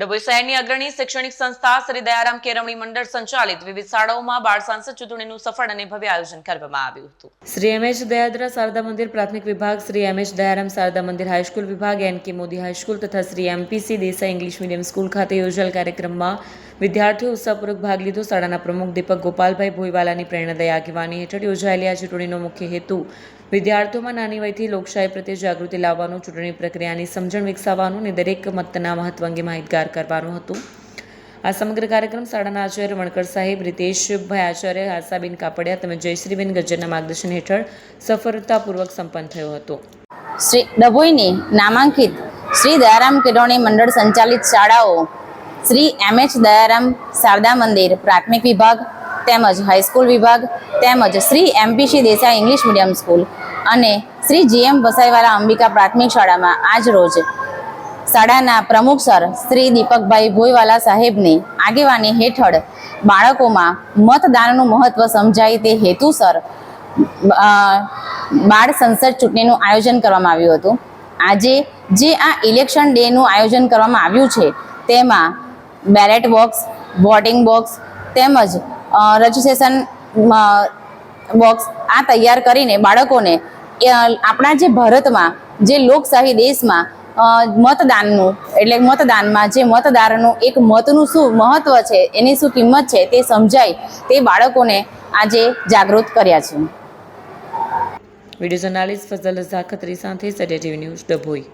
ડભોઈ શહેરની અગ્રણી શૈક્ષણિક સંસ્થા શ્રી દયારામ કેળવણી મંડળ સંચાલિત વિવિધ શાળાઓમાં બાળ સાંસદ ચૂંટણીનું સફળ અને ભવ્ય આયોજન કરવામાં આવ્યું હતું। શ્રી એમ.એચ. દયાદ્રા શારદા મંદિર પ્રાથમિક વિભાગ, શ્રી એમ.એચ. દયારામ શારદા મંદિર હાઈસ્કૂલ વિભાગ, એન.કે. મોદી હાઈસ્કૂલ તથા Shri M P C. Desai English medium school ખાતે યોજાયેલ કાર્યક્રમમાં વિદ્યાર્થીઓ ઉત્સાહપૂર્વક ભાગ લીધો। શાળાના પ્રમુખ દીપક ગોપાલભાઈ ભોઈવાલાની પ્રેરણાદાયી આગેવાની હેઠળ યોજાયેલી આ ચૂંટણીનો મુખ્ય હેતુ વિદ્યાર્થીઓમાં નાની વયથી લોકશાહી પ્રત્યે જાગૃતિ લાવવાનું, ચૂંટણી પ્રક્રિયાની સમજણ વિકસાવવાનું અને દરેક મતના મહત્વ અંગે માહિતગાર કરવાનું હતું। આ સમગ્ર કાર્યક્રમ શાળાના આચાર્ય વણકર સાહેબ, રીતેશભાઈ આચાર્ય, આશાબેન કાપડિયા તેમજ જયશ્રીબેન ગજ્જરના માર્ગદર્શન હેઠળ સફળતાપૂર્વક સંપન્ન થયો હતો। શ્રી ડભોઈની નામાંકિત શ્રી દયારામ કેળવણી મંડળ સંચાલિત શાળાઓ શ્રી એમ.એચ. દયારામ શારદા મંદિર પ્રાથમિક વિભાગ તેમજ હાઈસ્કૂલ વિભાગ તેમજ Shri M P C. Desai English medium school અને શ્રી જી.એમ. વસાઈવાલા અંબિકા પ્રાથમિક શાળામાં આજ રોજ શાળાના પ્રમુખ સર શ્રી દીપકભાઈ ભોઈવાલા સાહેબની આગેવાની હેઠળ બાળકોમાં મતદાનનું મહત્વ સમજાય તે હેતુસર બાળ સંસદ ચૂંટણીનું આયોજન કરવામાં આવ્યું હતું। આજે જે આ ઇલેક્શન ડેનું આયોજન કરવામાં આવ્યું છે તેમાં બેલેટ બોક્સ, વોટિંગ બોક્સ તેમજ રજિસ્ટ્રેશન બોક્સ આ તૈયાર કરીને બાળકોને આપણા જે ભારતમાં જે લોકશાહી દેશમાં મતદાનનું એટલે મતદાનમાં જે મતદારનું એક મતનું શું મહત્વ છે, એની શું કિંમત છે તે સમજાય તે બાળકોને આજે જાગૃત કર્યા છે। વિડીયો જર્નાલિસ્ટ ફઝલ રઝા ખત્રી સાથે સરિયા ટીવી ન્યૂઝ ડભોઈ।